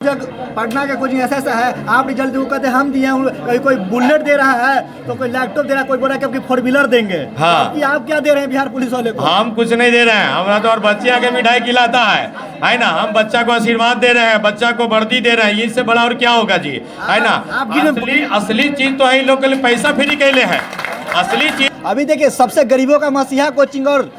जब पटना का कोचिंग ऐसा है, आप रिजल्ट वो कहते हम दिए, कहीं कोई बुलेट दे रहा है तो कोई लैपटॉप दे रहा है, कोई बोल रहा है कि फोर व्हीलर देंगे। हाँ, कि आप क्या दे रहे हैं बिहार पुलिस वाले को? हम कुछ नहीं दे रहे हैं, हमारा तो और बच्चे आके मिठाई खिलाता है ना। हम बच्चा को आशीर्वाद दे रहे हैं, बच्चा को वर्दी दे रहे हैं, इससे बड़ा और क्या होगा जी, है ना। असली चीज तो है लोग के लिए पैसा फ्री कैले है, असली चीज। अभी देखिए सबसे गरीबों का मसीहा कोचिंग और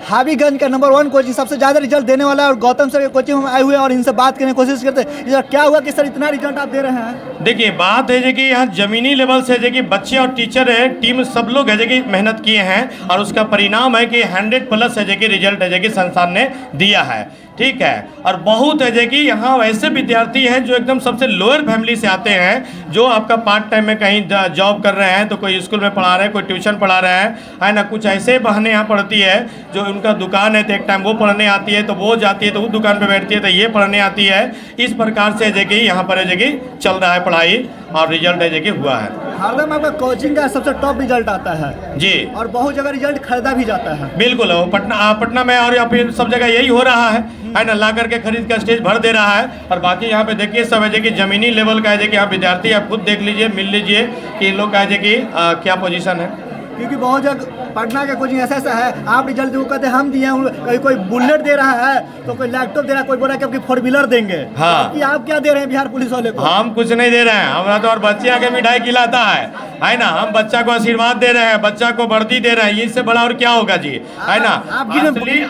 हाबीगंज का नंबर 1 कोचिंग सबसे ज़्यादा रिजल्ट देने वाला है, और गौतम सर के कोचिंग में आए हुए हैं और इनसे बात करने की कोशिश करते हैं। क्या हुआ कि सर इतना रिजल्ट आप दे रहे हैं? देखिए बात है कि यहाँ जमीनी लेवल से है कि बच्चे और टीचर है, टीम सब लोग है कि मेहनत किए हैं और उसका परिणाम है कि 100+ है कि रिजल्ट है कि संस्थान ने दिया है, ठीक है। और बहुत है कि यहाँ वैसे विद्यार्थी हैं जो एकदम सबसे लोअर फैमिली से आते हैं, जो आपका पार्ट टाइम में कहीं जॉब कर रहे हैं, तो कोई स्कूल में पढ़ा रहे हैं, कोई ट्यूशन पढ़ा रहे हैं, है ना। कुछ ऐसे बहनें यहाँ पढ़ती है जो उनका दुकान है तो एक टाइम वो पढ़ने आती है, तो वो जाती है तो वो दुकान पे बैठती है तो ये पढ़ने आती है। इस प्रकार से है कि यहाँ पर है कि चल रहा है पढ़ाई और रिजल्ट है कि हुआ है। हरदम आपका कोचिंग का सबसे टॉप रिजल्ट आता है जी, और बहुत जगह रिजल्ट खरीदा भी जाता है। बिल्कुल, वो पटना में और या फिर सब जगह यही हो रहा है ना। ला करके खरीद का स्टेज भर दे रहा है। और बाकी यहाँ पे देखिए सब है कि जमीनी लेवल का है कि यहाँ विद्यार्थी आप खुद देख लीजिए, मिल लीजिए कि इन लोग का है कि क्या पोजीशन है। क्योंकि बहुत जगह पटना का कोचिंग ऐसा है, आप रिजल्ट वो कहते हम दिए, कहीं कोई बुलेट दे रहा है तो कोई लैपटॉप दे रहा है, कोई बोल रहा है कि फोर व्हीलर देंगे। हाँ, कि आप क्या दे रहे हैं बिहार पुलिस वाले को? हम कुछ नहीं दे रहे हैं, हमारा तो और बच्चे आके मिठाई खिलाता है ना। हम बच्चा को आशीर्वाद दे रहे हैं, बच्चा को वर्दी दे रहे हैं, इससे बड़ा और क्या होगा जी, है ना।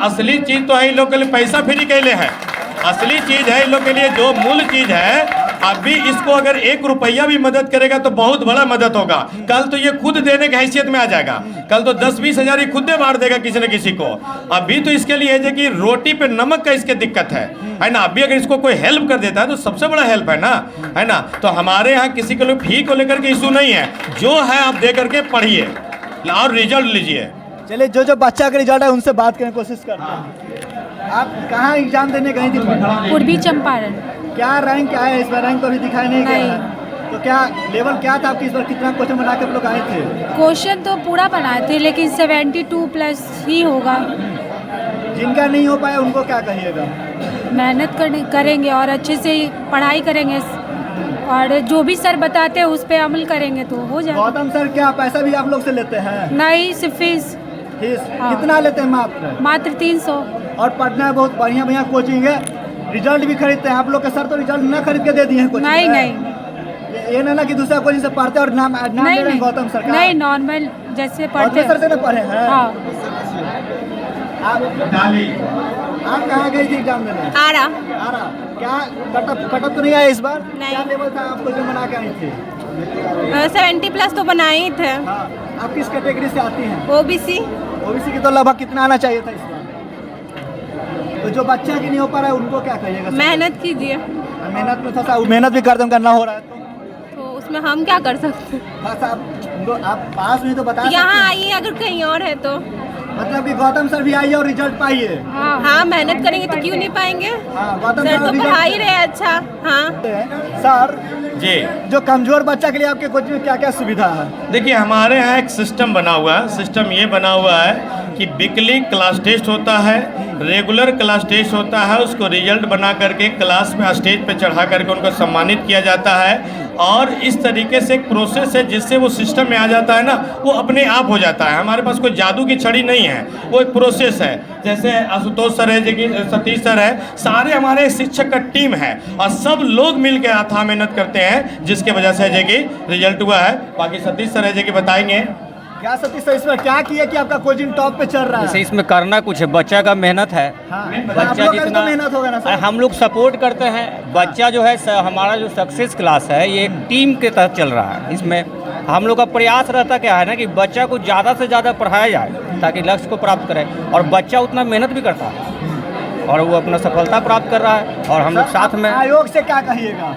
असली चीज तो है इन लोग के लिए पैसा फ्री कैले है, असली चीज है इन लोग के लिए जो मूल चीज है। अभी इसको अगर 1 रुपया भी मदद करेगा तो बहुत बड़ा मदद होगा। कल तो ये खुद देने की हैसियत में आ जाएगा, कल तो 10-20 हज़ार ही खुद मार देगा किसी न किसी को। अभी तो इसके लिए है कि रोटी पे नमक का इसके दिक्कत है ना। अभी अगर इसको कोई हेल्प कर देता है तो सबसे बड़ा हेल्प है ना। तो हमारे यहाँ किसी को फी को लेकर के इशू नहीं है, जो है आप दे करके पढ़िए और रिजल्ट लीजिए। चलिए जो बच्चा का रिजल्ट है उनसे बात करने की कोशिश करते हैं। आप कहाँ एग्जाम देने गई थी? पूर्वी चंपारण। क्या रैंक क्या है इस बार? रैंक तो अभी दिखाई नहीं गया है, तो क्या लेवल क्या था आपकी इस बार? कितना क्वेश्चन बना के आप लोग आए थे? क्वेश्चन तो पूरा बनाए थे लेकिन 72+ ही होगा। जिनका नहीं हो पाया उनको क्या कहिएगा? मेहनत करेंगे और अच्छे से पढ़ाई करेंगे और जो भी सर बताते हैं उस पर अमल करेंगे तो हो जाएगा। गौतम सर क्या पैसा भी आप लोग से लेते हैं? नहीं, सिर्फ फीस। हाँ। कितना लेते हैं? मात्र 300। और पटना में बहुत बढ़िया कोचिंग है, रिजल्ट भी खरीदते हैं। आप लोग के सर तो रिजल्ट ना खरीद के दे दिए हैं कोचिंग? नहीं, ये ना कि दूसरा कोचिंग से पढ़ते और नाम नहीं, गौतम सर का नहीं, नॉर्मल जैसे पढ़ते सर से ना पढ़े हैं। हाँ। आप कहाँ गई थी एग्जाम देने? आरा। क्या कटअप तो नहीं आया इस बार? नहीं। क्या लेवल था आप कोचिंग बना के आई थी? 70+ तो बनाए ही थे। हाँ। आप किस कैटेगरी से आती हैं? ओबीसी की तो लगभग कितना आना चाहिए था इस बार? तो जो बच्चा की नहीं हो पा रहा है उनको क्या कहिएगा? मेहनत कीजिए। मेहनत में थोड़ा मेहनत भी करते करना हो रहा है तो उसमें हम क्या कर सकते हैं? आप पास नहीं तो बता यहाँ आइए, अगर कहीं और है तो। मतलब कि गौतम सर भी आइए और रिजल्ट पाइए। हाँ, मेहनत करेंगे तो क्यों नहीं पाएंगे? हाँ, गौतम सर तो पढ़ा ही रहे अच्छा। हाँ सर जी, जो कमजोर बच्चा के लिए आपके कोचिंग में क्या क्या सुविधा है? देखिए हमारे यहाँ एक सिस्टम बना हुआ है। सिस्टम ये बना हुआ है कि वीकली क्लास टेस्ट होता है, रेगुलर क्लास टेस्ट होता है, उसको रिजल्ट बना करके क्लास में स्टेज पे चढ़ा करके उनको सम्मानित किया जाता है। और इस तरीके से एक प्रोसेस है जिससे वो सिस्टम में आ जाता है ना, वो अपने आप हो जाता है। हमारे पास कोई जादू की छड़ी नहीं है, वो एक प्रोसेस है। जैसे आशुतोष सर है, जो सतीश सर है, सारे हमारे शिक्षक का टीम है और सब लोग मिल के अथाह मेहनत करते हैं, जिसके वजह से है कि रिजल्ट हुआ है। बाकी सतीश सर है कि बताएंगे। क्या सतीश सर इसमें क्या किया कि आपका कोचिंग टॉप पे चल रहा है? इसमें करना कुछ है, बच्चा का मेहनत है। हाँ, बच्चा जितना मेहनत होगा ना सर? हम लोग सपोर्ट करते हैं। बच्चा जो है हमारा जो सक्सेस क्लास है ये एक टीम के तहत चल रहा है। इसमें हम लोग का प्रयास रहता क्या है ना कि बच्चा को ज़्यादा से ज़्यादा पढ़ाया जाए ताकि लक्ष्य को प्राप्त करे, और बच्चा उतना मेहनत भी करता है और वो अपना सफलता प्राप्त कर रहा है और हम लोग साथ में। आयोग से क्या कहिएगा?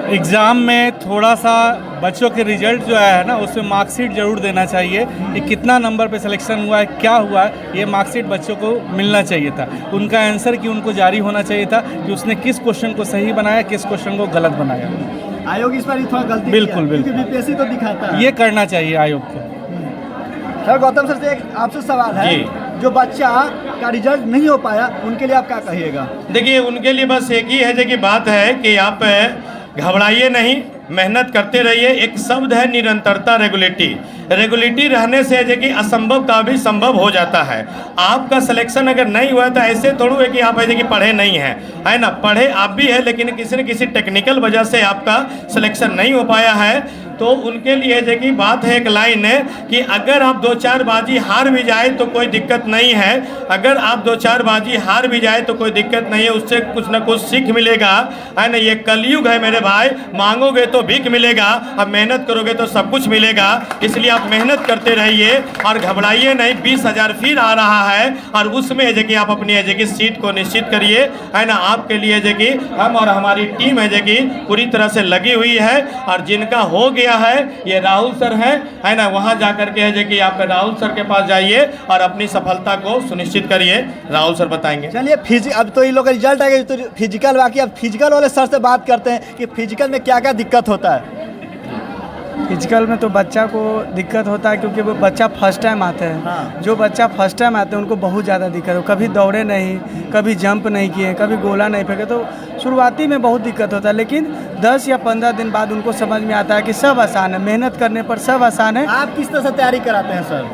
एग्ज़ाम में थोड़ा सा बच्चों के रिजल्ट जो है ना उसमें मार्कशीट ज़रूर देना चाहिए कि कितना नंबर पे सिलेक्शन हुआ है, क्या हुआ है, ये मार्कशीट बच्चों को मिलना चाहिए था। उनका आंसर की उनको जारी होना चाहिए था कि उसने किस क्वेश्चन को सही बनाया, किस क्वेश्चन को गलत बनाया। आयोग इस पर थोड़ा गलती बिल्कुल बीपीएससी तो दिखाता है, ये करना चाहिए आयोग को। सर गौतम सर से एक आपसे सवाल है। जो बच्चा का रिजल्ट नहीं हो पाया उनके लिए आप क्या कहिएगा? देखिए, उनके लिए बस एक ही है जो कि बात है कि आप घबराइए नहीं, मेहनत करते रहिए। एक शब्द है निरंतरता, रेगुलेटी रहने से है कि असंभव का भी संभव हो जाता है। आपका सिलेक्शन अगर नहीं हुआ तो ऐसे थोड़ा है कि आप ऐसे कि पढ़े नहीं हैं, है ना, पढ़े आप भी है लेकिन किसी न किसी टेक्निकल वजह से आपका सिलेक्शन नहीं हो पाया है। तो उनके लिए जो कि बात है, एक लाइन है कि अगर आप 2-4 बाजी हार भी जाए तो कोई दिक्कत नहीं है। अगर आप 2-4 बाजी हार भी जाए तो कोई दिक्कत नहीं है, उससे कुछ ना कुछ सीख मिलेगा, है ना। ये कलयुग है मेरे भाई, मांगोगे तो भीख मिलेगा, अब मेहनत करोगे तो सब कुछ मिलेगा। इसलिए आप मेहनत करते रहिए और घबराइए नहीं। 20,000 फिर आ रहा है और उसमें है कि आप अपनी है कि सीट को निश्चित करिए, है ना। आपके लिए है कि हम और हमारी टीम है कि पूरी तरह से लगी हुई है और जिनका हो गया है ये राहुल सर है ना। वहां जाकर के है कि आप राहुल सर के पास जाइए और अपनी सफलता को सुनिश्चित करिए। राहुल सर बताएंगे। चलिए, अब तो ये लोग का रिजल्ट आएगा तो फिजिकल, बाकी अब फिजिकल वाले सर से बात करते हैं कि फिजिकल में क्या क्या दिक्कत होता है। फिजिकल में तो बच्चा को दिक्कत होता है क्योंकि वो बच्चा फर्स्ट टाइम आता है। हाँ। जो बच्चा फर्स्ट टाइम आते हैं उनको बहुत ज़्यादा दिक्कत हो, कभी दौड़े नहीं, कभी जंप नहीं किए, कभी गोला नहीं फेंके, तो शुरुआती में बहुत दिक्कत होता है। लेकिन 10 या 15 दिन बाद उनको समझ में आता है कि सब आसान है, मेहनत करने पर सब आसान है। आप किस तरह से तैयारी कराते हैं सर?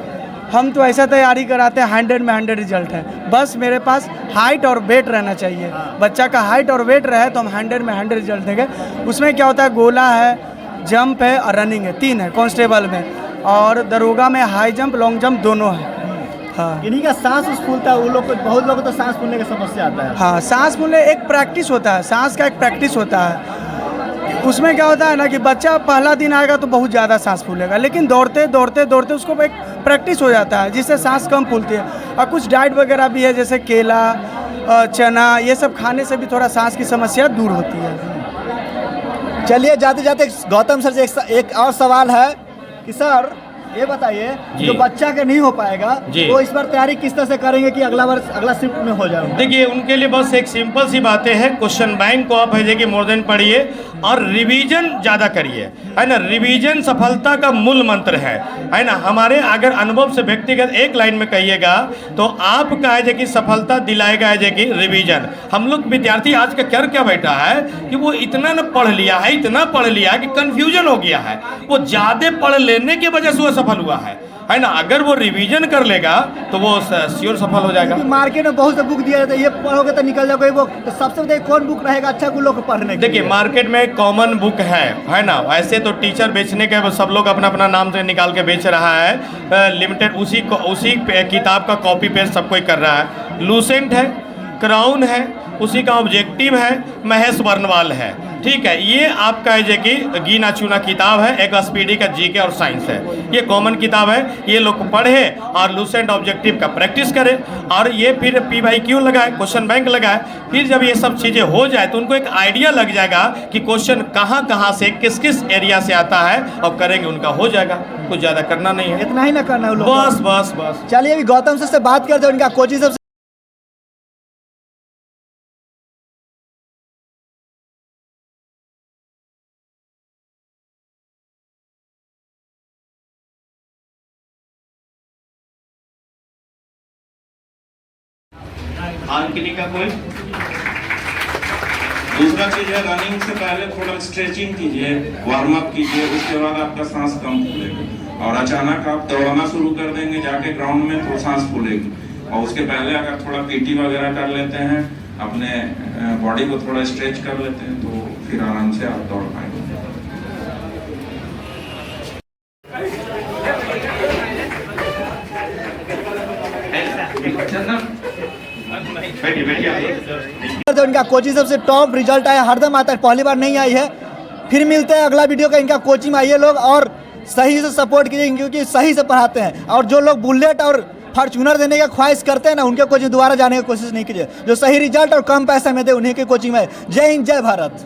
हम तो ऐसा तैयारी कराते हैं 100 में 100 रिजल्ट है। बस मेरे पास हाइट और वेट रहना चाहिए। बच्चा का हाइट और वेट रहे तो हम 100 में 100 रिजल्ट देंगे। उसमें क्या होता है, गोला है, जंप है और रनिंग है, 3 है कांस्टेबल में, और दरोगा में हाई जंप लॉन्ग जंप दोनों है। हाँ, इन्हीं का सांस फूलता है, वो लोग को, बहुत लोगों को तो सांस फूलने की समस्या आता है। हाँ, सांस फूलने एक प्रैक्टिस होता है, सांस का एक प्रैक्टिस होता है। उसमें क्या होता है ना कि बच्चा पहला दिन आएगा तो बहुत ज़्यादा सांस फूलेगा, लेकिन दौड़ते दौड़ते दौड़ते उसको एक प्रैक्टिस हो जाता है जिससे सांस कम फूलती है। और कुछ डाइट वगैरह भी है, जैसे केला, चना, ये सब खाने से भी थोड़ा सांस की समस्या दूर होती है। चलिए, जाते जाते गौतम सर से एक और सवाल है कि सर ये बताइए, जो बच्चा के नहीं हो पाएगा तो इस बार तैयारी किस तरह से करेंगे कि अगला वर्ष अगला शिफ्ट में हो जाए? देखिए, उनके लिए बस एक सिंपल सी बातें हैं। क्वेश्चन बैंक को आप है कि मोर देन पढ़िए और रिवीजन ज़्यादा करिए, है ना। रिवीजन सफलता का मूल मंत्र है ना। हमारे अगर अनुभव से व्यक्तिगत एक लाइन में कहिएगा तो आपका है कि सफलता दिलाएगा है कि रिवीजन। हम लोग विद्यार्थी आज का क्या बैठा है कि वो इतना न पढ़ लिया है, इतना पढ़ लिया कि कन्फ्यूजन हो गया है। वो ज़्यादा पढ़ लेने की वजह से वो सफल हुआ है ना। अगर वो रिवीजन कर लेगा तो वो श्योर सफल हो जाएगा। मार्केट में बहुत से बुक दिया जाता है, ये पढ़ोगे तो निकल जाओगे वो, तो सबसे बताइए कौन बुक रहेगा अच्छा लोग को पढ़ने के? देखिए, मार्केट में कॉमन बुक है ना। ऐसे तो टीचर बेचने के सब लोग अपना अपना नाम से निकाल के बेच रहा है, लिमिटेड उसी किताब का कॉपी पेस्ट सब कोई कर रहा है। लूसेंट है, क्राउन है, उसी का ऑब्जेक्टिव है, महेश वर्णवाल है, ठीक है। ये आपका है कि गिना चुना किताब है, एक स्पीडी का जीके और साइंस है। ये कॉमन किताब है, ये लोग पढ़े और लूसेंट ऑब्जेक्टिव का प्रैक्टिस करें और ये फिर PYQ लगाए, क्वेश्चन बैंक लगाए। फिर जब ये सब चीज़ें हो जाए तो उनको एक आइडिया लग जाएगा कि क्वेश्चन कहाँ कहाँ से किस किस एरिया से आता है और करेंगे, उनका हो जाएगा। कुछ ज़्यादा करना नहीं है, इतना ही ना करना है बस बस बस। चलिए, अभी गौतम सर से बात करते हैं, उनका कोचिंग सबसे का कोई दूसरा चीज है, रनिंग से पहले थोड़ा स्ट्रेचिंग कीजिए, वार्म अप कीजिए, उसके बाद आपका सांस कम फूलेगा। और अचानक आप दौड़ना शुरू कर देंगे जाके ग्राउंड में तो सांस फूलेगी। और उसके पहले अगर थोड़ा PT वगैरह कर लेते हैं, अपने बॉडी को थोड़ा स्ट्रेच कर लेते हैं तो फिर आराम से आप दौड़ पाएंगे। इनका कोचिंग सबसे टॉप रिजल्ट आया, हरदम आता है, पहली बार नहीं आई है। फिर मिलते हैं अगला वीडियो का। इनका कोचिंग आइए लोग और सही से सपोर्ट कीजिए क्योंकि सही से पढ़ाते हैं। और जो लोग बुलेट और फॉर्च्यूनर देने का ख्वाहिश करते हैं ना, उनके कोचिंग दोबारा जाने की कोशिश नहीं कीजिए। जो सही रिजल्ट और कम पैसा में दे उन्हीं के कोचिंग में। जय हिंद, जय भारत।